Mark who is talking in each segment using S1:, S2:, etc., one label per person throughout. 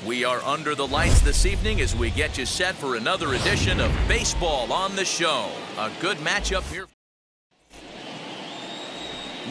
S1: We are under the lights this evening as we get you set for another edition of Baseball on the Show. A good matchup here.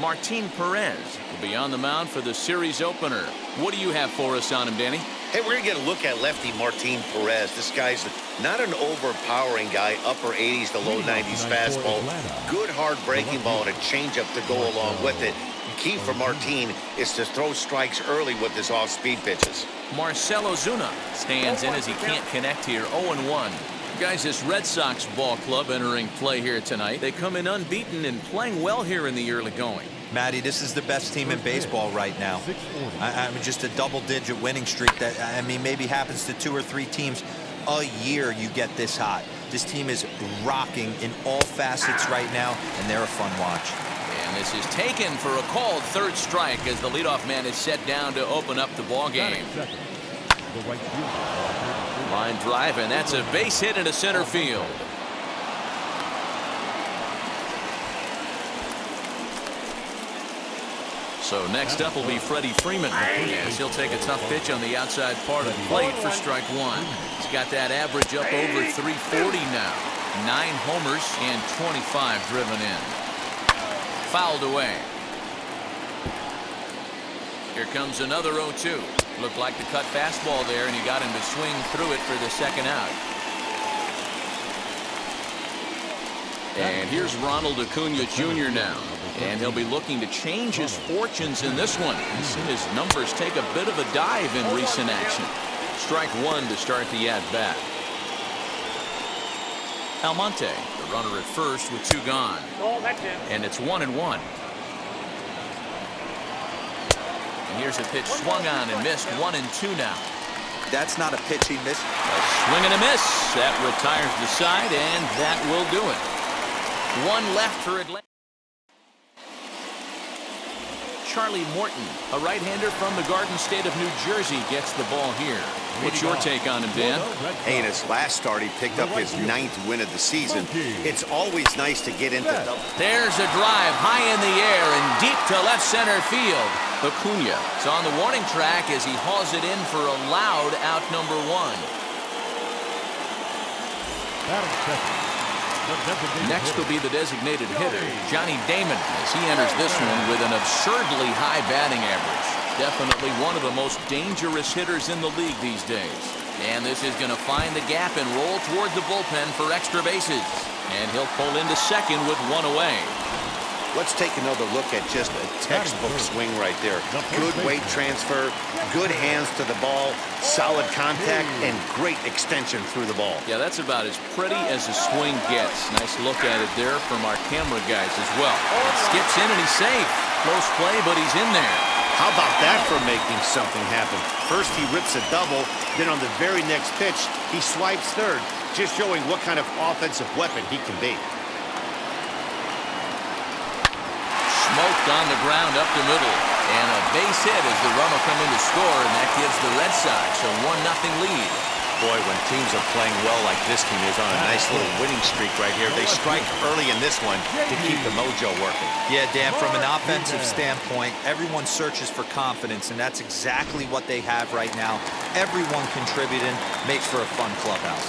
S1: Martin Perez will be on the mound for the series opener. What do you have for us on him, Danny?
S2: Hey, we're going to get a look at lefty Martin Perez. This guy's not an overpowering guy, upper 80s to low 90s fastball. Good hard breaking ball and a changeup to go along with it. Key for Martin is to throw strikes early with his off-speed pitches.
S1: Marcell Ozuna stands in as he can't connect here, 0-1. Guys, this Red Sox ball club entering play here tonight. They come in unbeaten and playing well here in the early going.
S3: Matty, this is the best team in baseball right now. I mean, just a double-digit winning streak that, I mean, maybe happens to 2 or 3 teams a year you get this hot. This team is rocking in all facets right now, and they're a fun watch.
S1: And this is taken for a called third strike as the leadoff man is set down to open up the ball game. Line drive, and that's a base hit into center field. So next up will be Freddie Freeman, as he'll take a tough pitch on the outside part of the plate for strike one. He's got that average up over 340 now. 9 homers and 25 driven in. Fouled away. Here comes another 0-2. Looked like the cut fastball there, and he got him to swing through it for the second out. And here's Ronald Acuna Jr. now. And he'll be looking to change his fortunes in this one. He's seen his numbers take a bit of a dive in recent action. Strike one to start the at-bat. Almonte, the runner at first with 2 gone. And it's 1-1. And here's a pitch swung on and missed. 1-2 now.
S3: That's not a pitch he missed.
S1: A swing and a miss. That retires the side, and that will do it. 1 left for Atlanta. Charlie Morton, a right-hander from the Garden State of New Jersey, gets the ball here. What's your take on him, Dan?
S2: Hey, in his last start, he picked up his 9th win of the season. It's always nice to get into double.
S1: There's a drive high in the air and deep to left center field. Acuna is on the warning track as he hauls it in for a loud out number 1. Next will be the designated hitter, Johnny Damon, as he enters this one with an absurdly high batting average. Definitely one of the most dangerous hitters in the league these days. And this is going to find the gap and roll toward the bullpen for extra bases. And he'll pull into second with 1 away.
S2: Let's take another look at just a textbook swing right there. Good weight transfer, good hands to the ball, solid contact, and great extension through the ball.
S1: Yeah, that's about as pretty as a swing gets. Nice look at it there from our camera guys as well. It skips in and he's safe. Close play, but he's in there.
S2: How about that for making something happen? First he rips a double, then on the very next pitch, he swipes third, just showing what kind of offensive weapon he can be.
S1: Smoked on the ground up the middle, and a base hit as the run will come in to score, and that gives the Red Sox a 1-0 lead.
S2: Boy, when teams are playing well like this team is on a nice little winning streak right here, they strike early in this one to keep the mojo working.
S3: Yeah, Dan, from an offensive standpoint, everyone searches for confidence, and that's exactly what they have right now. Everyone contributing makes for a fun clubhouse.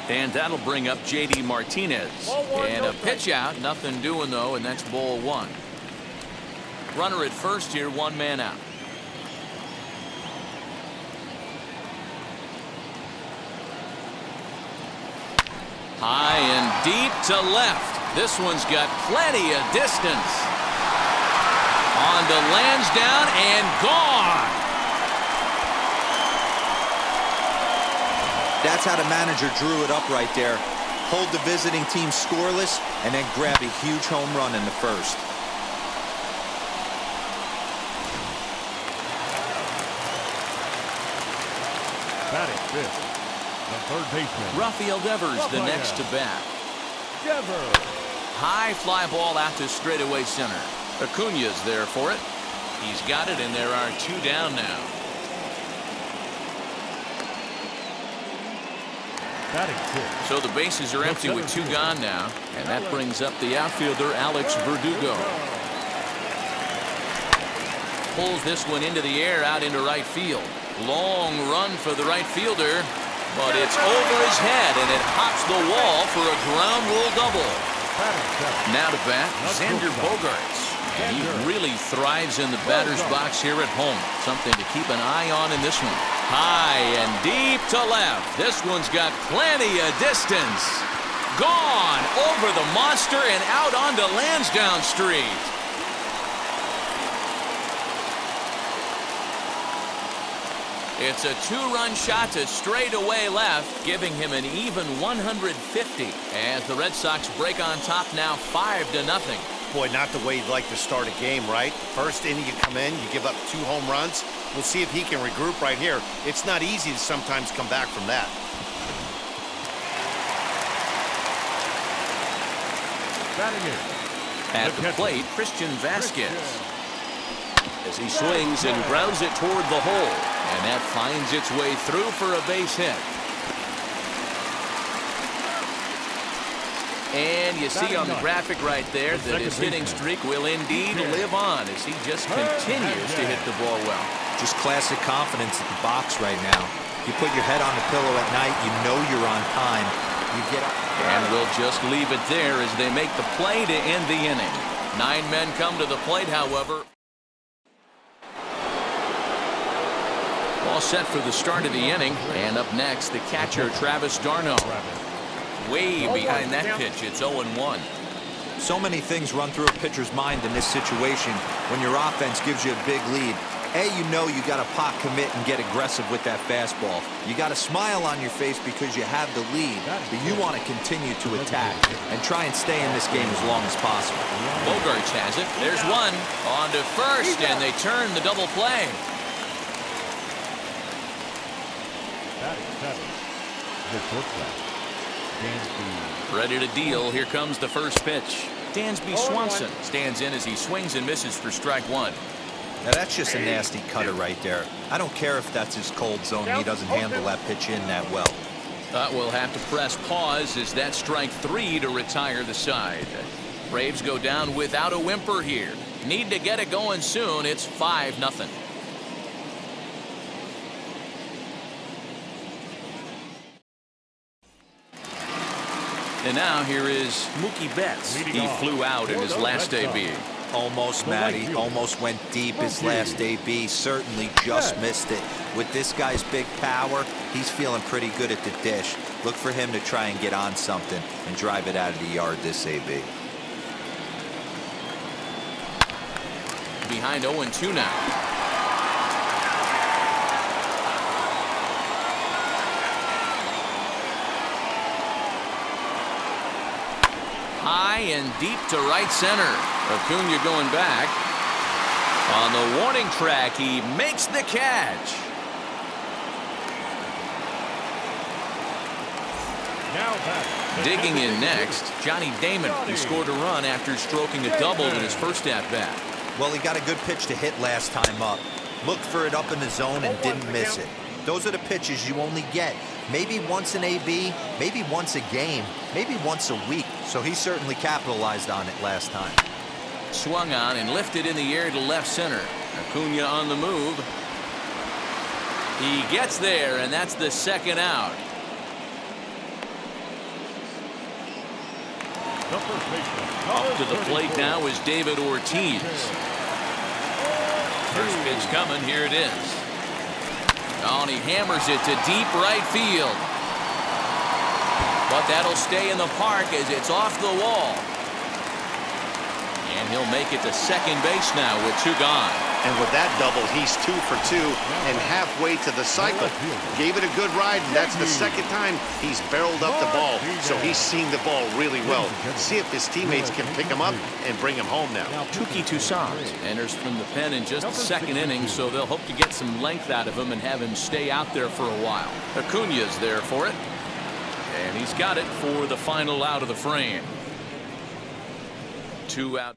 S1: And that'll bring up J.D. Martinez. And a pitch out, nothing doing though, and that's ball 1. Runner at first here, 1 man out. High and deep to left. This one's got plenty of distance. On to Lansdowne and gone.
S3: That's how the manager drew it up right there. Hold the visiting team scoreless and then grab a huge home run in the first.
S4: Batting fifth, the third baseman,
S1: Rafael Devers, the next to bat. High fly ball out to straightaway center. Acuna's there for it. He's got it, and there are 2 down now. So the bases are empty with 2 gone now, and that brings up the outfielder Alex Verdugo. pulls this one into the air out into right field. Long run for the right fielder, but it's over his head, and it hops the wall for a ground rule double. Now to bat, Xander Bogaerts. And he really thrives in the batter's box here at home. Something to keep an eye on in this one. High and deep to left. This one's got plenty of distance. Gone over the monster and out onto Lansdowne Street. It's a two-run shot to straightaway left, giving him an even 150. As the Red Sox break on top now 5-0.
S2: Boy, not the way you'd like to start a game, right? First inning, you come in, you give up 2 home runs. We'll see if he can regroup right here. It's not easy to sometimes come back from that.
S1: At the plate, Christian Vasquez. As he swings and grounds it toward the hole. And that finds its way through for a base hit. And you see on the graphic right there that his hitting streak will indeed live on as he just continues to hit the ball well.
S3: Just classic confidence at the box right now. You put your head on the pillow at night, you know you're on time. You get up.
S1: And we'll just leave it there as they make the play to end the inning. 9 men come to the plate, however. All set for the start of the inning. And up next, the catcher, Travis d'Arnaud. Way behind that pitch. It's 0-1.
S3: So many things run through a pitcher's mind in this situation when your offense gives you a big lead. You know you got to pot commit and get aggressive with that fastball. You got a smile on your face because you have the lead, but you want to continue to attack and try and stay in this game as long as possible.
S1: Bogaerts has it. There's one. On to first, and they turn the double play. Ready to deal. Here comes the first pitch. Dansby Swanson stands in as he swings and misses for strike 1.
S3: Now that's just a nasty cutter right there. I don't care if that's his cold zone. He doesn't handle that pitch in that well.
S1: We'll have to press pause as that's strike 3 to retire the side. Braves go down without a whimper here. Need to get it going soon. It's 5-0. And now here is Mookie Betts. He flew out in his last AB.
S3: Almost, Matty. Almost went deep his last AB. Certainly just missed it. With this guy's big power, he's feeling pretty good at the dish. Look for him to try and get on something and drive it out of the yard this AB.
S1: Behind 0-2 now. High and deep to right center. Acuna going back. On the warning track, he makes the catch. Digging in next, Johnny Damon, who scored a run after stroking a double in his first at-bat.
S3: Well, he got a good pitch to hit last time up. Looked for it up in the zone and didn't miss it. Those are the pitches you only get maybe once an AB, maybe once a game, maybe once a week. So he certainly capitalized on it last time.
S1: Swung on and lifted in the air to left center. Acuna on the move. He gets there, and that's the second out. Up to the plate now is David Ortiz. First pitch coming. Here it is. Oh, and he hammers it to deep right field. But that'll stay in the park as it's off the wall. And he'll make it to second base now with 2 gone.
S2: And with that double, he's 2 for 2 and halfway to the cycle. Gave it a good ride, and that's the second time he's barreled up the ball. So he's seeing the ball really well. See if his teammates can pick him up and bring him home now.
S1: Touki Toussaint enters from the pen in just the second inning, so they'll hope to get some length out of him and have him stay out there for a while. Acuna's there for it. And he's got it for the final out of the frame. 2 out.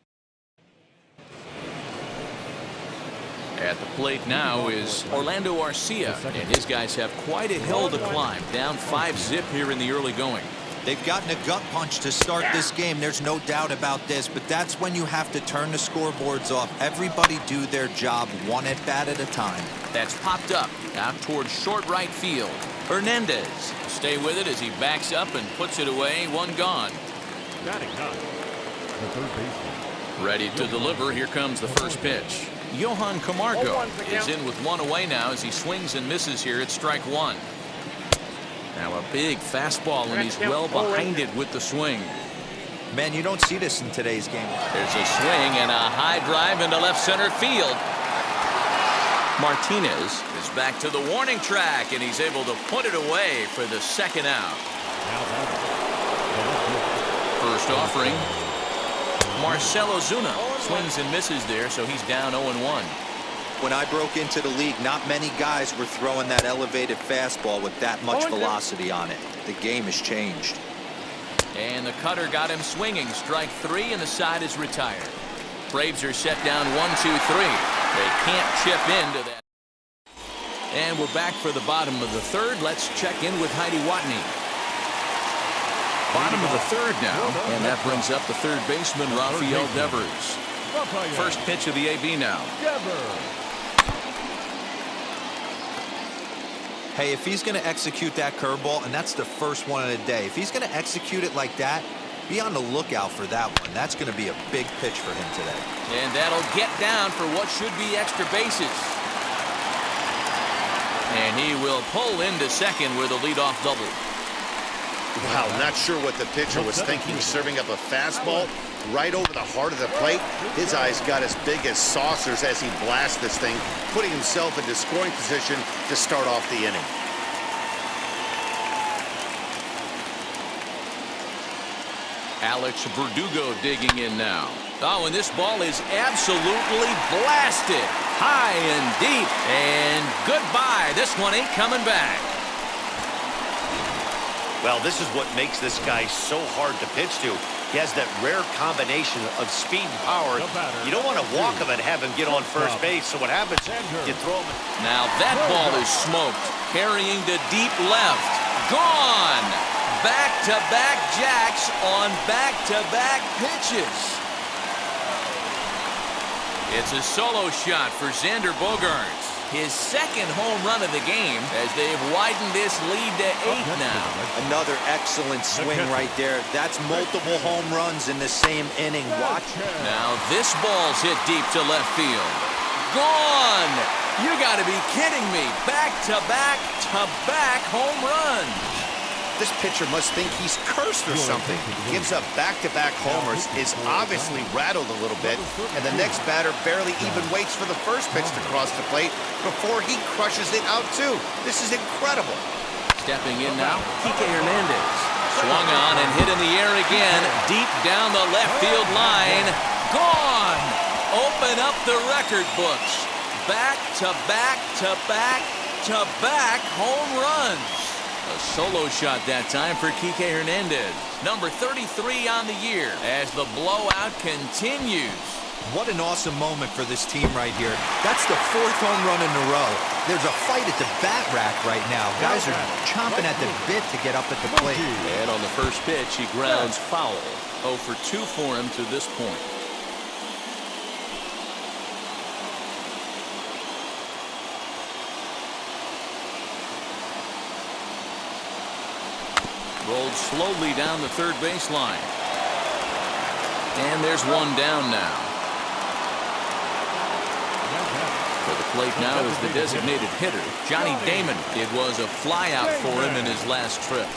S1: At the plate now is Orlando Arcia, and his guys have quite a hill to climb, down 5-zip here in the early going.
S3: They've gotten a gut punch to start this game. There's no doubt about this, but that's when you have to turn the scoreboards off. Everybody do their job one at bat at a time.
S1: That's popped up out towards short right field. Hernandez will stay with it as he backs up and puts it away. One gone.
S4: Batting ninth, the third baseman.
S1: Ready to deliver. Here comes the first pitch. Johan Camargo is in with one away now as he swings and misses here at strike one. Now a big fastball, and he's well behind it with the swing.
S3: Man, you don't see this in today's game.
S1: There's a swing and a high drive into left center field. Martinez is back to the warning track, and he's able to put it away for the second out. First offering. Marcell Ozuna swings and misses there, so he's down 0-1.
S3: When I broke into the league, not many guys were throwing that elevated fastball with that much velocity on it. The game has changed.
S1: And the cutter got him swinging. Strike three, and the side is retired. Braves are set down 1-2-3. They can't chip into that. And we're back for the bottom of the third. Let's check in with Heidi Watney. Bottom of the third now, and that brings up the third baseman, Rafael Devers. First pitch of the AB now.
S3: Hey, if he's going to execute that curveball, and that's the first one of the day, if he's going to execute it like that, be on the lookout for that one. That's going to be a big pitch for him today.
S1: And that'll get down for what should be extra bases. And he will pull into second with a leadoff double.
S2: Wow, not sure what the pitcher was thinking, serving up a fastball right over the heart of the plate. His eyes got as big as saucers as he blasts this thing, putting himself into scoring position to start off the inning.
S1: Alex Verdugo digging in now. Oh, and this ball is absolutely blasted. High and deep. And goodbye. This one ain't coming back.
S2: Well, this is what makes this guy so hard to pitch to. He has that rare combination of speed and power. You don't want to walk him and have him get on first base. So what happens? You throw him.
S1: Now that ball is smoked. Carrying to deep left. Gone. Back-to-back jacks on back-to-back pitches. It's a solo shot for Xander Bogaerts. His second home run of the game as they've widened this lead to 8 now.
S3: Another excellent swing right there. That's multiple home runs in the same inning. Watch.
S1: Now this ball's hit deep to left field. Gone! You gotta be kidding me. Back-to-back home runs.
S2: This pitcher must think he's cursed or something. Gives up back-to-back homers, is obviously rattled a little bit, and the next batter barely even waits for the first pitch to cross the plate before he crushes it out too. This is incredible.
S1: Stepping in now, Kike Hernandez. Swung on and hit in the air again, deep down the left field line. Gone! Open up the record books. Back-to-back home runs. A solo shot that time for Kike Hernandez. Number 33 on the year as the blowout continues.
S3: What an awesome moment for this team right here. That's the fourth home run in a row. There's a fight at the bat rack right now. Guys are chomping at the bit to get up at the plate.
S1: And on the first pitch, he grounds foul. 0 for 2 for him to this point. Rolled slowly down the third baseline. And there's one down now. For the plate now is the designated hitter, Johnny Damon. It was a flyout for him in his last trip.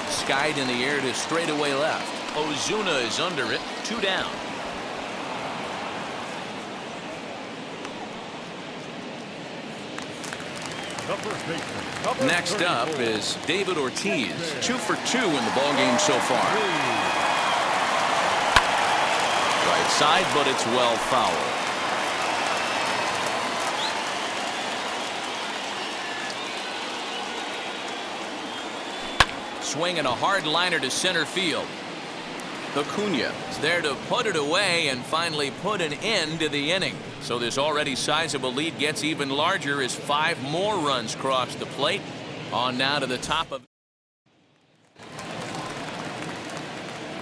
S1: Skied in the air to straightaway left. Ozuna is under it, 2 down. Next up is David Ortiz, 2 for 2 in the ballgame so far. Right side, but it's well foul. Swinging a hard liner to center field. Acuna is there to put it away and finally put an end to the inning. So this already sizable lead gets even larger as 5 more runs cross the plate. On now to the top of.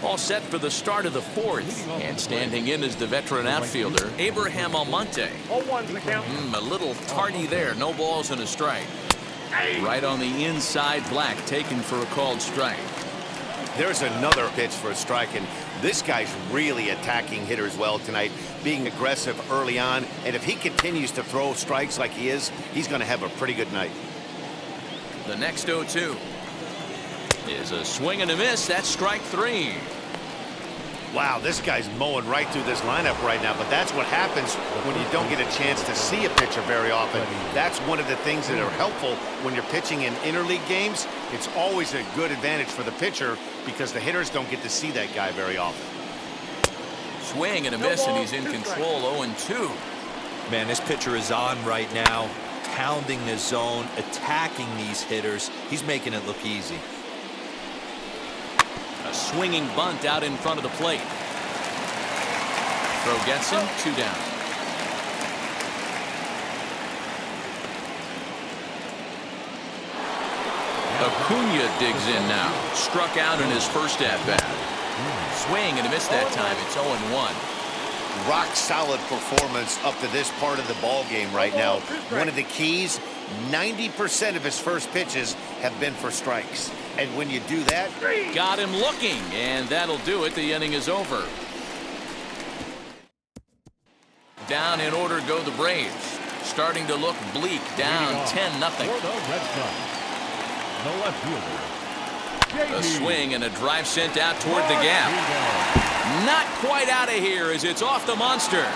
S1: All set for the start of the fourth. And standing in is the veteran outfielder, Abraham Almonte.
S5: 0-1's the count.
S1: A little tardy there. No balls and a strike. Right on the inside, Black taken for a called strike.
S2: There's another pitch for a strike, and this guy's really attacking hitters well tonight, being aggressive early on, and if he continues to throw strikes like he is, he's going to have a pretty good night.
S1: The next 0-2 is a swing and a miss. That's strike 3.
S2: Wow, this guy's mowing right through this lineup right now, but that's what happens when you don't get a chance to see a pitcher very often. That's one of the things that are helpful when you're pitching in interleague games. It's always a good advantage for the pitcher because the hitters don't get to see that guy very often.
S1: Swing and a miss, and he's in control. 0-2.
S3: Man, this pitcher is on right now, pounding the zone, attacking these hitters. He's making it look easy.
S1: A swinging bunt out in front of the plate. Throw gets him. 2 down. Acuna digs in now. Struck out in his first at-bat. Swing and a miss that time. It's 0-1.
S2: Rock solid performance up to this part of the ball game right now. One of the keys, 90% of his first pitches have been for strikes. And when you do that,
S1: Got him looking, and that'll do it. The inning is over. Down in order go the Braves. Starting to look bleak, down 10-0.
S4: For the Red Sox, the left fielder,
S1: A
S4: JD
S1: swing and a drive sent out toward the gap.
S4: Martinez.
S1: Not quite out of here as it's off the monster.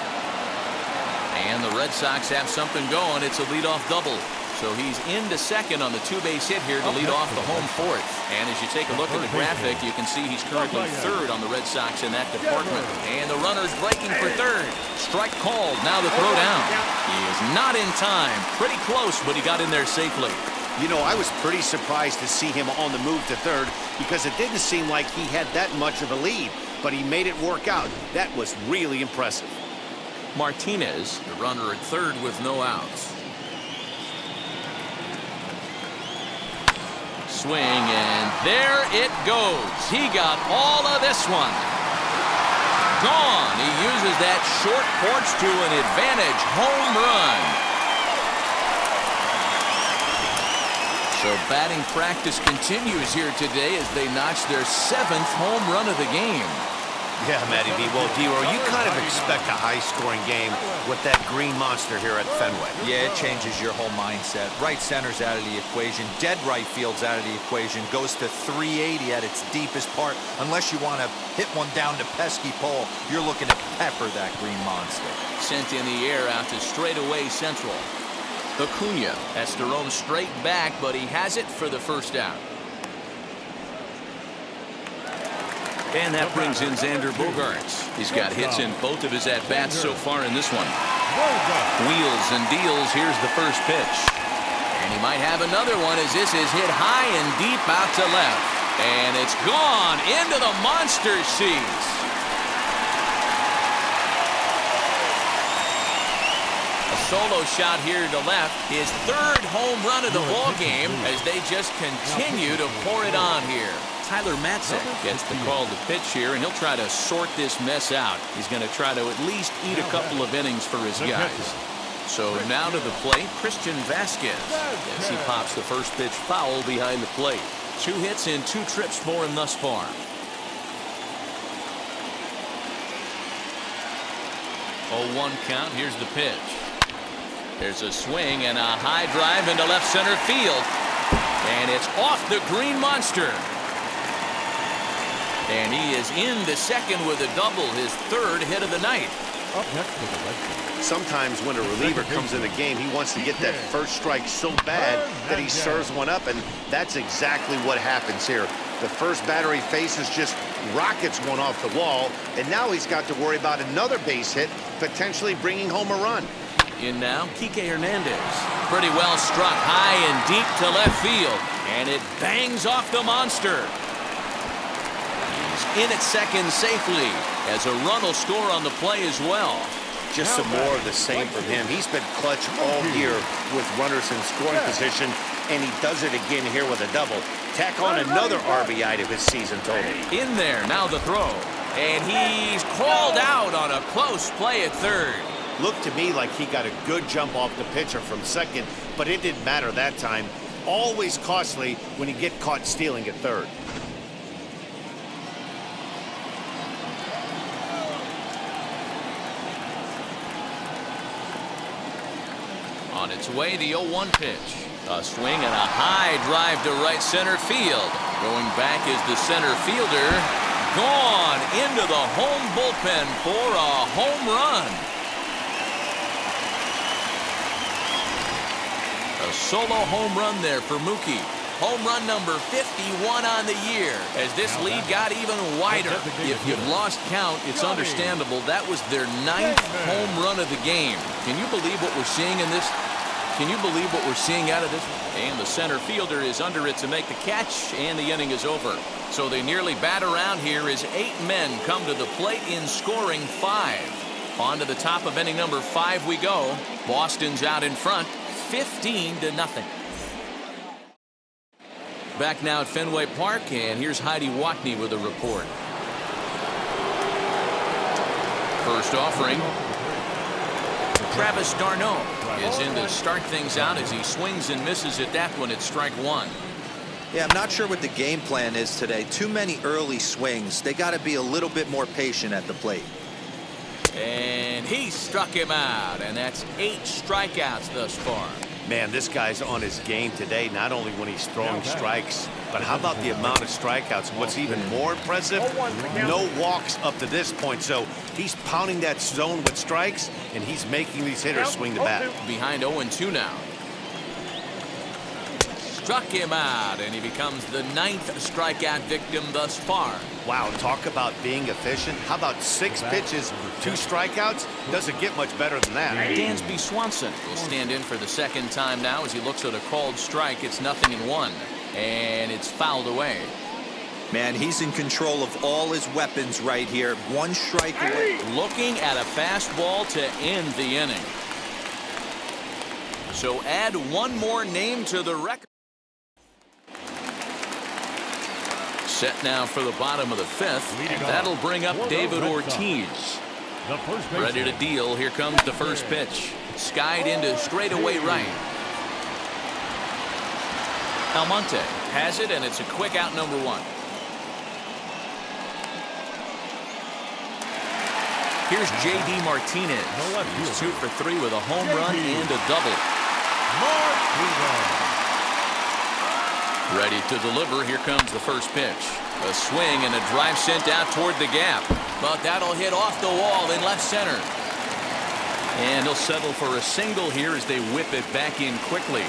S1: And the Red Sox have something going. It's a leadoff double. So he's into second on the 2-base hit here to lead off the home fourth. And as you take a look at the graphic, you can see he's currently third on the Red Sox in that department. And the runner's breaking for third. Strike called. Now the throw down. He is not in time. Pretty close, but he got in there safely.
S2: you know, I was pretty surprised to see him on the move to third because it didn't seem like he had that much of a lead, but he made it work out. That was really impressive.
S1: Martinez, the runner at third with no outs. Swing, and there it goes. He got all of this one. Gone. He uses that short porch to an advantage home run. So batting practice continues here today as they notch their 7th home run of the game.
S2: Yeah, Matty B. Well, D-Row, you kind of expect a high-scoring game with that green monster here at Fenway.
S3: Yeah, it changes your whole mindset. Right center's out of the equation. Dead right field's out of the equation. Goes to 380 at its deepest part. Unless you want to hit one down the pesky pole, you're looking to pepper that green monster.
S1: Sent in the air out to straightaway central. Acuna has to roam straight back, but he has it for the first out. And that brings in Xander Bogaerts. He's got hits in both of his at-bats so far in this one. Wheels and deals. Here's the first pitch. And he might have another one as this is hit high and deep out to left. And it's gone into the monster seats. A solo shot here to left. His 3rd home run of the ball game as they just continue to pour it on here. Tyler Matzek gets the call to pitch here, and he'll try to sort this mess out. He's going to try to at least eat a couple of innings for his guys. So now to the plate, Christian Vasquez, as he pops the first pitch foul behind the plate. 2 hits and 2 trips for him thus far. Oh, 1 count. Here's the pitch. There's a swing and a high drive into left center field. And it's off the green monster. And he is into second with a double, his 3rd hit of the night.
S4: Up next for the Red Sox.
S2: Sometimes when a reliever comes in the game, he wants to get that first strike so bad that he serves one up, and that's exactly what happens here. The first batter he faces just rockets one off the wall, and now he's got to worry about another base hit, potentially bringing home a run.
S1: In now, Kike Hernandez. Pretty well struck high and deep to left field, and it bangs off the monster. In at second safely as a run will score on the play as well.
S2: Just some more of the same from him. He's been clutch all year with runners in scoring position, and he does it again here with a double. Tack on another RBI to his season total.
S1: In there, now the throw. And he's called out on a close play at third.
S2: Looked to me like he got a good jump off the pitcher from second, but it didn't matter that time. Always costly when you get caught stealing at third.
S1: On its way, the 0-1 pitch. A swing and a high drive to right center field. Going back is the center fielder. Gone into the home bullpen for a home run. A solo home run there for Mookie. Home run number 51 on the year as this lead got even wider. If you've lost count, it's understandable. That was their 9th home run of the game. Can you believe what we're seeing in this? Can you believe what we're seeing out of this? And the center fielder is under it to make the catch, and the inning is over. So they nearly bat around here as 8 men come to the plate in scoring 5. On to the top of inning number 5 we go. Boston's out in front, 15-0. Back now at Fenway Park, and here's Heidi Watney with a report. First offering. Travis d'Arnaud is in to start things out as he swings and misses at that one at strike 1.
S3: Yeah, I'm not sure what the game plan is today. Too many early swings. They got to be a little bit more patient at the plate.
S1: And he struck him out, and that's 8 strikeouts thus far.
S2: Man, this guy's on his game today, not only when he's throwing strikes, but how about the amount of strikeouts? What's even more impressive, no walks up to this point. So he's pounding that zone with strikes, and he's making these hitters swing the bat.
S1: Behind 0-2 now. Struck him out, and he becomes the 9th strikeout victim thus far.
S2: Wow, talk about being efficient. How about 6 pitches, 2 strikeouts? Doesn't get much better than that.
S1: Dansby Swanson will stand in for the second time now as he looks at a called strike. It's 0-1, and it's fouled away.
S3: Man, he's in control of all his weapons right here. 1 strike away.
S1: Looking at a fastball to end the inning. So add 1 more name to the record. Set now for the bottom of the 5th. And that'll bring up David Ortiz. Ready to deal. Here comes the first pitch. Skied into straightaway right. Almonte has it, and it's a quick out number 1. Here's J.D. Martinez. He's 2 for 3 with a home run and a double. Ready to deliver. Here comes the first pitch. A swing and a drive sent out toward the gap. But that'll hit off the wall in left center. And he'll settle for a single here as they whip it back in quickly.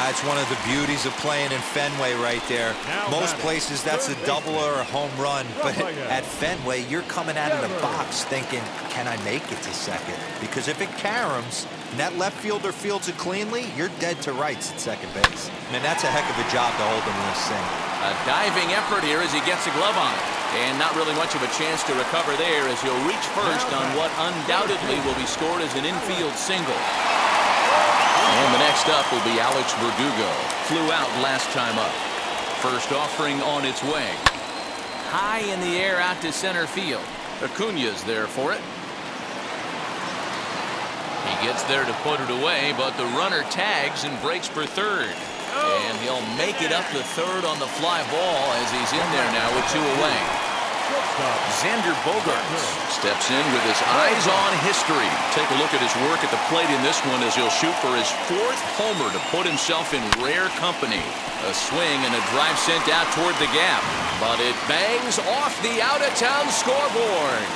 S3: It's one of the beauties of playing in Fenway right there. Most places that's a double or a home run, but at Fenway you're coming out of the box thinking, can I make it to second? Because if it caroms and that left fielder fields it cleanly, you're dead to rights at second base. Man, that's a heck of a job to hold him in this thing.
S1: A diving effort here as he gets a glove on it. And not really much of a chance to recover there as he'll reach first on what undoubtedly will be scored as an infield single. And the next up will be Alex Verdugo. Flew out last time up. First offering on its way. High in the air out to center field. Acuña's there for it. He gets there to put it away, but the runner tags and breaks for third. And he'll make it up to third on the fly ball as he's in there now with 2 away. Xander Bogaerts steps in with his eyes on history. Take a look at his work at the plate in this one as he'll shoot for his 4th homer to put himself in rare company. A swing and a drive sent out toward the gap, but it bangs off the out-of-town scoreboard.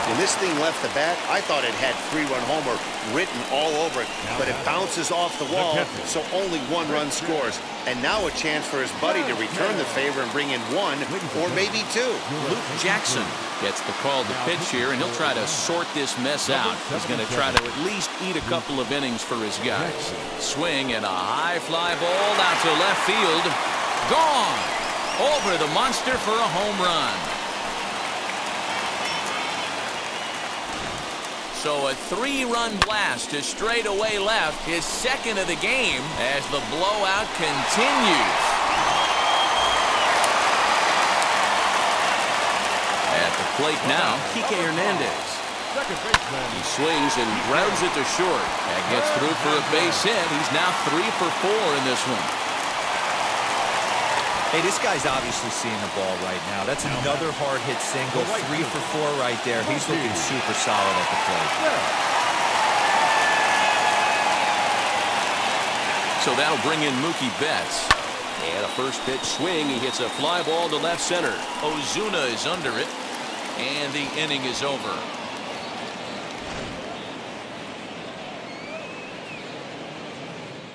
S2: When this thing left the bat, I thought it had 3-run homer written all over it, but it bounces off the wall, so only 1 run scores. And now a chance for his buddy to return the favor and bring in 1 or maybe 2.
S1: Luke Jackson gets the call to pitch here, and he'll try to sort this mess out. He's going to try to at least eat a couple of innings for his guys. Swing and a high fly ball out to left field. Gone! Over the monster for a home run. So a 3-run blast to straightaway left, his second of the game as the blowout continues. At the plate now, Kike Hernandez. He swings and grounds it to short. That gets through for a base hit. He's now 3 for 4 in this one.
S3: Hey, this guy's obviously seeing the ball right now. That's another hard hit single. 3 for 4 right there. He's looking super solid at the plate.
S1: So that'll bring in Mookie Betts. And a first pitch swing. He hits a fly ball to left center. Ozuna is under it. And the inning is over.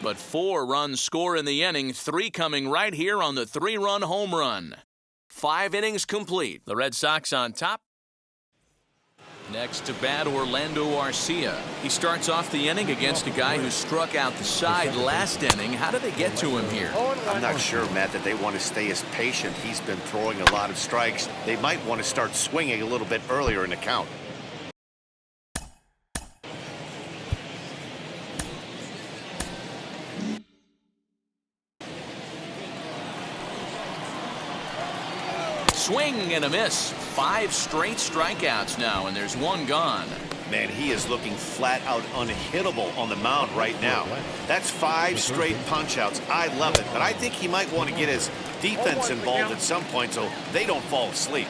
S1: But 4 runs score in the inning, 3 coming right here on the 3-run home run. 5 innings complete. The Red Sox on top. Next to bat, Orlando Arcia. He starts off the inning against a guy who struck out the side last inning. How did they get to him here?
S2: I'm not sure, Matt, that they want to stay as patient. He's been throwing a lot of strikes. They might want to start swinging a little bit earlier in the count.
S1: Swing and a miss. 5 straight strikeouts now, and there's 1 gone.
S2: Man, he is looking flat out unhittable on the mound right now. That's 5 straight punch-outs. I love it, but I think he might want to get his defense involved at some point so they don't fall asleep.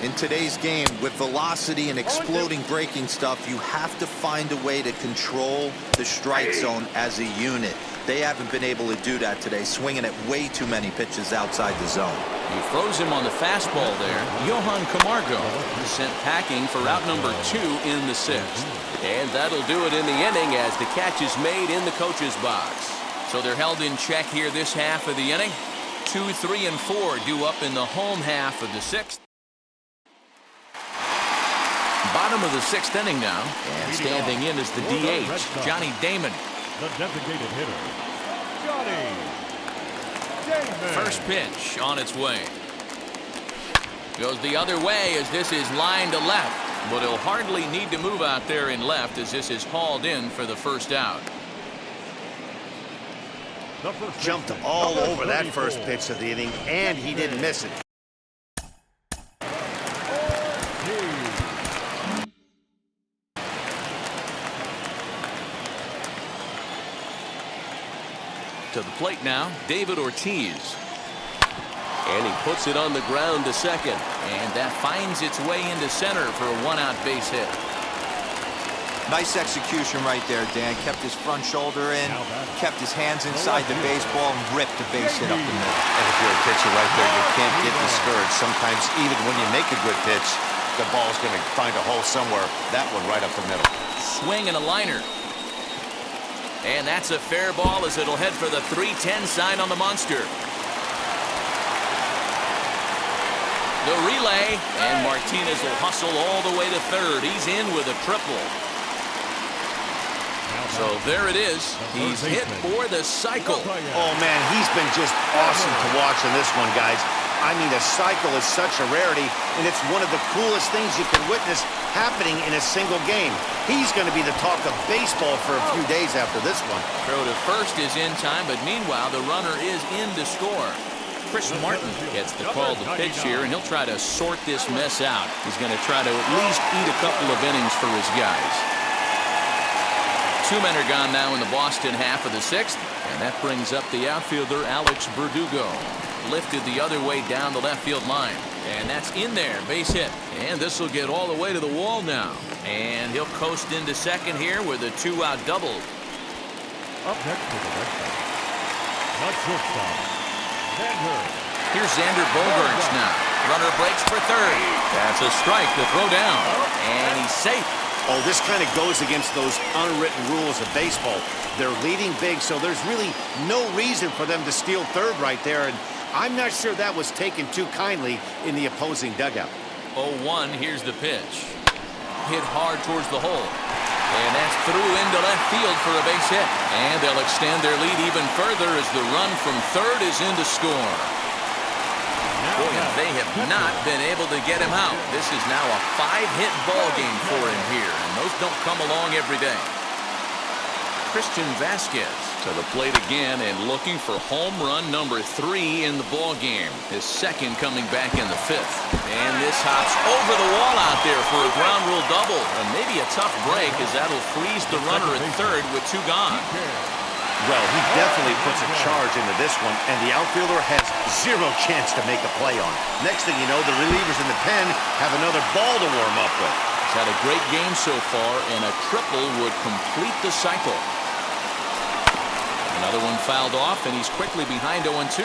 S3: In today's game, with velocity and exploding breaking stuff, you have to find a way to control the strike zone as a unit. They haven't been able to do that today, swinging at way too many pitches outside the zone.
S1: He throws him on the fastball there. Johan Camargo sent packing for out number 2 in the 6th. And that'll do it in the inning as the catch is made in the coach's box. So they're held in check here this half of the inning. 2, 3, and 4 due up in the home half of the 6th. Bottom of the 6th inning now. And standing in is the DH, Johnny Damon.
S4: The designated hitter, Johnny Damon.
S1: First pitch on its way. Goes the other way as this is lined to left. But he'll hardly need to move out there in left as this is hauled in for the first out.
S2: Jumped all over that first pitch of the inning, and he didn't miss it. To the plate now, David Ortiz. And he puts it on the ground to second. And that finds its way into center for a 1-out base hit.
S3: Nice execution right there, Dan. Kept his front shoulder in, kept his hands inside the baseball, and ripped the base hit up the middle.
S2: And if you're a pitcher right there, you can't get discouraged. Sometimes even when you make a good pitch, the ball's going to find a hole somewhere. That one right up the middle.
S1: Swing and a liner. And that's a fair ball as it'll head for the 3-10 sign on the monster. The relay, and Martinez will hustle all the way to third. He's in with a triple. So there it is. He's hit for the cycle.
S2: Oh, man, he's been just awesome to watch in this one, guys. I mean, a cycle is such a rarity, and it's one of the coolest things you can witness happening in a single game. He's going to be the talk of baseball for a few days after this one.
S1: Throw to first is in time, but meanwhile, the runner is in to score. Chris Martin gets the call to pitch here, and he'll try to sort this mess out. He's going to try to at least eat a couple of innings for his guys. 2 men are gone now in the Boston half of the 6th, and that brings up the outfielder Alex Verdugo. Lifted the other way down the left field line, and that's in there, base hit. And this will get all the way to the wall now, and he'll coast into second here with a 2-out double.
S4: Up next to the Red Sox, the shortstop, Xander.
S1: Here's Xander Bogaerts now. Runner breaks for third. That's a strike to throw down, and he's safe.
S2: Oh, this kind of goes against those unwritten rules of baseball. They're leading big, so there's really no reason for them to steal third right there, and I'm not sure that was taken too kindly in the opposing dugout.
S1: 0-1, here's the pitch. Hit hard towards the hole. And that's through into left field for a base hit. And they'll extend their lead even further as the run from third is in to score. Boy, and they have not been able to get him out. This is now a 5-hit ball game for him here, and those don't come along every day. Christian Vasquez to the plate again and looking for home run number 3 in the ball game. His second coming back in the 5th. And this hops over the wall out there for a ground rule double. And maybe a tough break as that'll freeze the runner at third with 2 gone.
S2: Well, he definitely puts a charge into this one, and the outfielder has 0 chance to make a play on. Next thing you know, the relievers in the pen have another ball to warm up with.
S1: He's had a great game so far, and a triple would complete the cycle. Another one fouled off, and he's quickly behind 0-2.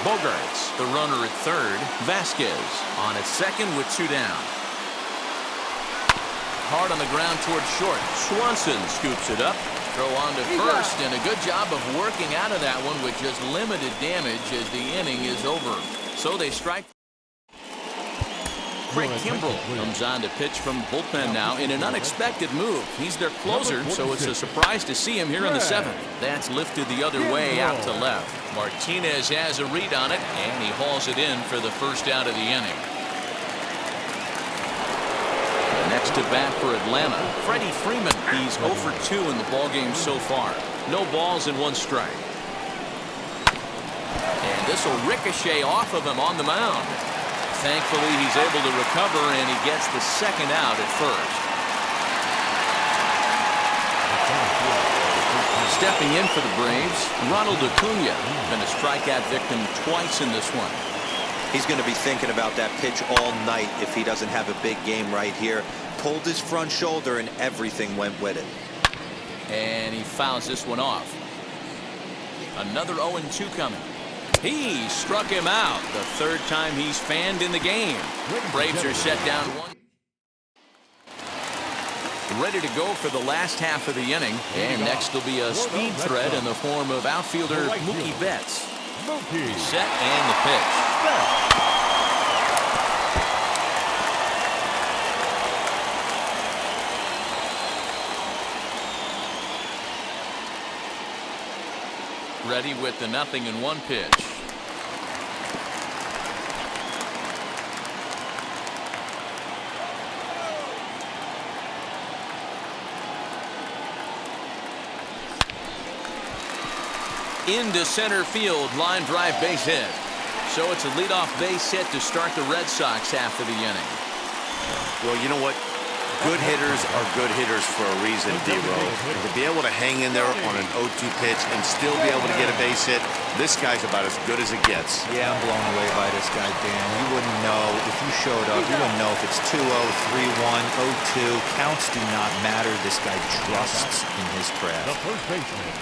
S1: Bogaerts, the runner at third. Vasquez on at second with 2 down. Hard on the ground towards short. Swanson scoops it up. Throw on to first, and a good job of working out of that one with just limited damage as the inning is over. So they strike. Craig Kimbrell comes on to pitch from the bullpen now in an unexpected move. He's their closer, so it's a surprise to see him here in the 7th. That's lifted the other way out to left. Martinez has a read on it, and he hauls it in for the first out of the inning. Next to bat for Atlanta, Freddie Freeman. He's 0 for 2 in the ballgame so far. No balls and 1 strike. And this will ricochet off of him on the mound. Thankfully, he's able to recover, and he gets the second out at first. Stepping in for the Braves, Ronald Acuna. Been a strikeout victim twice in this one.
S3: He's going to be thinking about that pitch all night if he doesn't have a big game right here. Pulled his front shoulder, and everything went with it.
S1: And he fouls this one off. Another 0-2 coming. He struck him out the 3rd time he's fanned in the game. Braves are set down 1. Ready to go for the last half of the inning. And next will be a speed threat in the form of outfielder Mookie Betts. He's set and the pitch. Ready with the 0-1 pitch. Into center field, line drive base hit. So it's a leadoff base hit to start the Red Sox half of the inning.
S2: Well, you know what? Good hitters are good hitters for a reason, D-Row. To be able to hang in there on an 0-2 pitch and still be able to get a base hit, this guy's about as good as it gets.
S3: Yeah, I'm blown away by this guy, Dan. You wouldn't know if you showed up. You wouldn't know if it's 2-0, 3-1, 0-2. Counts do not matter. This guy trusts in his craft.
S4: The first baseman.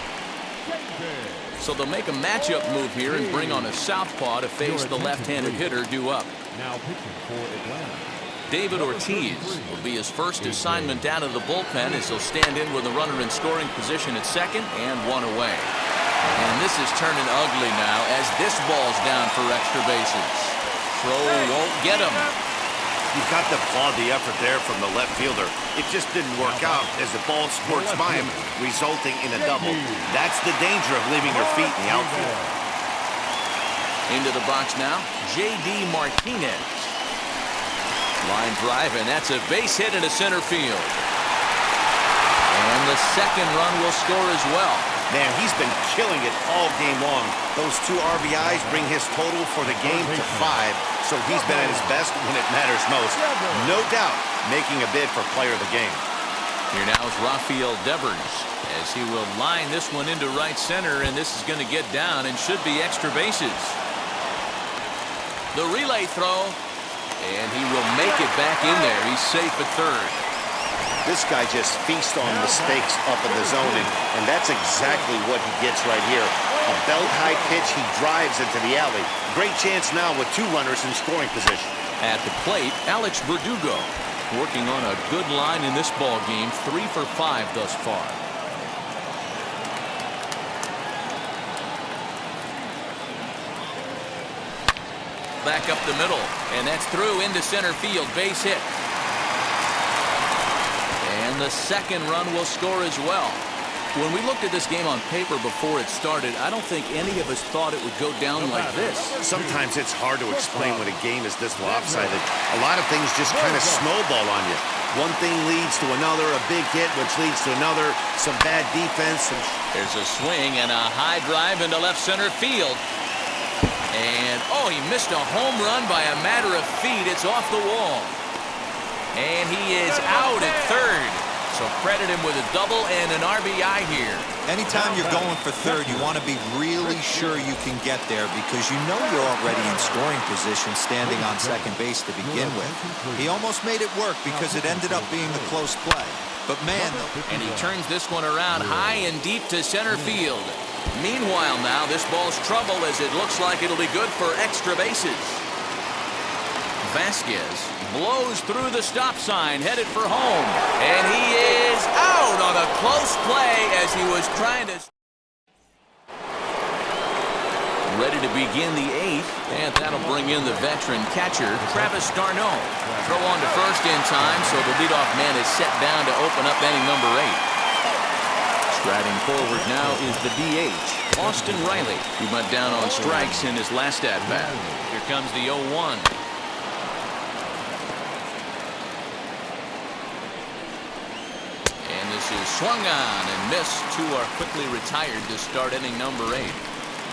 S1: So they'll make a matchup move here and bring on a southpaw to face the left-handed hitter due up.
S4: Now pitching for Atlanta,
S1: David Ortiz will be his first assignment out of the bullpen as he'll stand in with a runner in scoring position at second and 1 away. And this is turning ugly now as this ball's down for extra bases. Throw won't get him.
S2: You've got to applaud the effort there from the left fielder. It just didn't work out as the ball squirts by him, resulting in a double. That's the danger of leaving your feet in the outfield.
S1: Into the box now, J.D. Martinez. Line drive, and that's a base hit into center field. And the second run will score as well.
S2: Man, he's been killing it all game long. Those 2 RBIs bring his total for the game to 5, so he's been at his best when it matters most. No doubt making a bid for player of the game.
S1: Here now is Rafael Devers as he will line this one into right center, and this is going to get down and should be extra bases. The relay throw, and he will make it back in there. He's safe at third.
S2: This guy just feasts on mistakes up in the zone, and that's exactly what he gets right here. A belt-high pitch, he drives into the alley. Great chance now with 2 runners in scoring position.
S1: At the plate, Alex Verdugo working on a good line in this ball game, 3 for 5 thus far. Back up the middle, and that's through into center field, base hit. And the second run will score as well. When we looked at this game on paper before it started, I don't think any of us thought it would go down like this.
S2: Sometimes it's hard to explain when a game is this lopsided. A lot of things just kind of snowball on you. One thing leads to another, a big hit, which leads to another, some bad defense.
S1: There's a swing and a high drive into left center field. And, oh, he missed a home run by a matter of feet. It's off the wall. And he is out at third. So credit him with a double and an RBI here.
S3: Anytime you're going for third, you want to be really sure you can get there because you know you're already in scoring position standing on second base to begin with. He almost made it work because it ended up being a close play. But man,
S1: and he turns this one around high and deep to center field. Meanwhile now, this ball's trouble as it looks like it'll be good for extra bases. Vasquez blows through the stop sign, headed for home. And he is out on a close play as he was trying to... Ready to begin the eighth, and that'll bring in the veteran catcher, Travis d'Arnaud. Throw on to first in time, so the leadoff man is set down to open up inning number 8. Striding forward now is the DH, Austin Riley, who went down on strikes in his last at-bat. Here comes the 0-1. This is swung on and missed. Two are quickly retired to start inning number 8.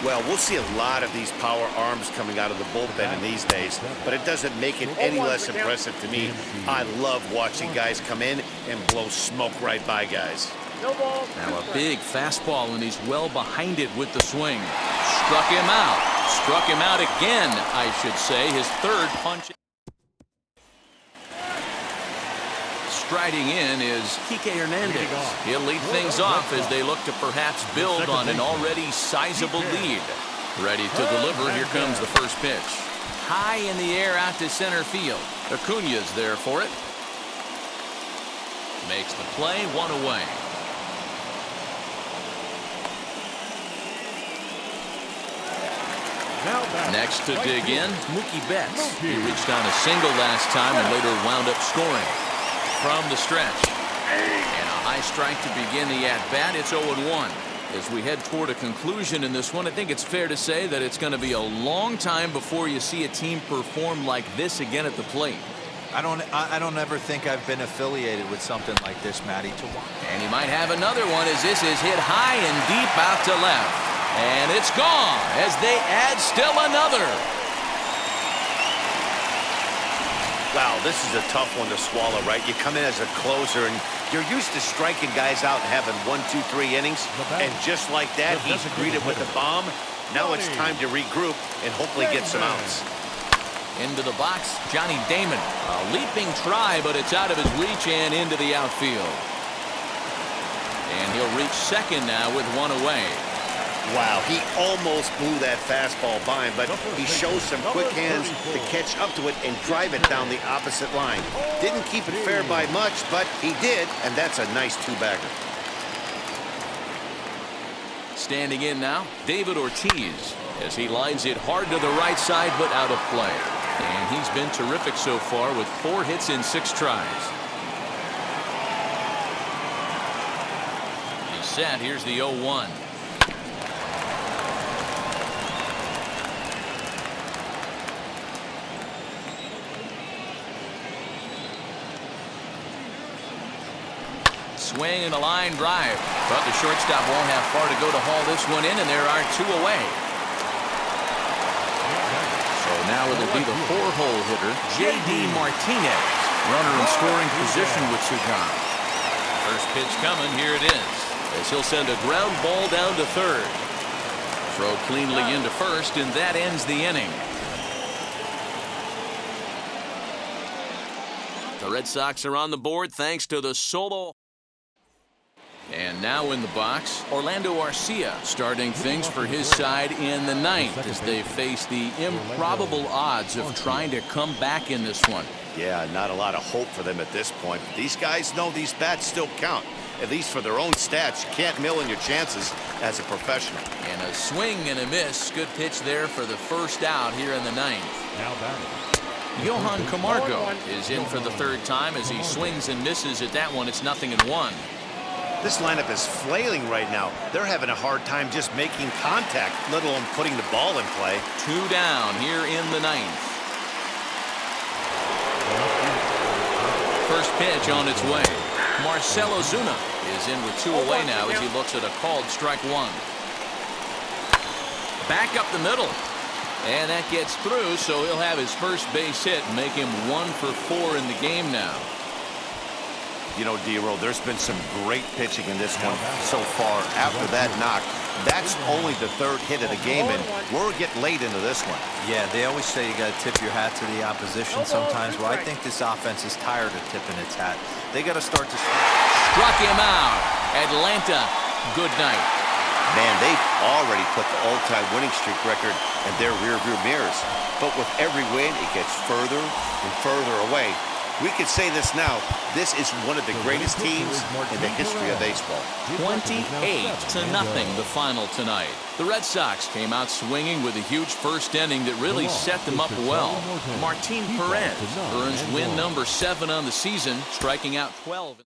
S2: Well, we'll see a lot of these power arms coming out of the bullpen in these days, but it doesn't make it any less impressive to me. I love watching guys come in and blow smoke right by guys.
S1: Now a big fastball, and he's well behind it with the swing. Struck him out. Struck him out again, I should say. His third punch. Striding in is Kike Hernandez. He'll lead things off as they look to perhaps build on an already sizable lead. Ready to deliver. Here comes the first pitch. High in the air out to center field. Acuña's there for it. Makes the play, one away. Next to dig in, Mookie Betts. He reached on a single last time and later wound up scoring. From the stretch. And a high strike to begin the at-bat. It's 0-1. As we head toward a conclusion in this one, I think it's fair to say that it's going to be a long time before you see a team perform like this again at the plate.
S3: I don't ever think I've been affiliated with something like this, Matty.
S1: And he might have another one as this is hit high and deep out to left. And it's gone as they add still another.
S2: Wow, this is a tough one to swallow, right? You come in as a closer, and you're used to striking guys out and having 1, 2, 3 innings. And just like that, he's greeted with a bomb. Now it's time to regroup and hopefully get some outs.
S1: Into the box, Johnny Damon. A leaping try, but it's out of his reach and into the outfield. And he'll reach second now with one away.
S2: Wow, he almost blew that fastball by him, but he shows some quick hands to catch up to it and drive it down the opposite line. Didn't keep it fair by much, but he did, and that's a nice two-bagger.
S1: Standing in now, David Ortiz, as he lines it hard to the right side, but out of play. And he's been terrific so far with 4 hits in 6 tries. He's set. Here's the 0-1. Swing and a line drive. But the shortstop won't have far to go to haul this one in, and there are 2 away. So now it'll be the 4-hole hitter, J.D. Martinez. Runner in scoring position with Sugan. First pitch coming, here it is. As he'll send a ground ball down to third. Throw cleanly into first, and that ends the inning. The Red Sox are on the board thanks to the solo. And now in the box, Orlando Arcia starting things for his side in the 9th as they face the improbable odds of trying to come back in this one.
S2: Yeah, not a lot of hope for them at this point. But these guys know these bats still count, at least for their own stats. You can't mill in your chances as a professional.
S1: And a swing and a miss. Good pitch there for the first out here in the 9th.
S4: Now batting,
S1: Johan Camargo is in for the 3rd time as he swings and misses at that one. It's 0-1.
S2: This lineup is flailing right now. They're having a hard time just making contact, let alone putting the ball in play.
S1: 2 down here in the 9th. First pitch on its way. Marcell Ozuna is in with 2 away now as he looks at a called strike 1. Back up the middle. And that gets through, so he'll have his first base hit, make him 1 for 4 in the game now.
S2: You know, D-Roll, there's been some great pitching in this one so far. After that knock, that's only the 3rd hit of the game, and we're getting late into this one.
S3: Yeah, they always say you got to tip your hat to the opposition sometimes. Well, I think this offense is tired of tipping its hat. They got to start to...
S1: Struck him out. Atlanta, good night.
S2: Man, they've already put the all-time winning streak record in their rearview mirrors. But with every win, it gets further and further away. We could say this now. This is one of the greatest teams in the history of baseball.
S1: 28-0 the final tonight. The Red Sox came out swinging with a huge first inning that really set them up well. Martin Perez earns win number 7 on the season, striking out 12.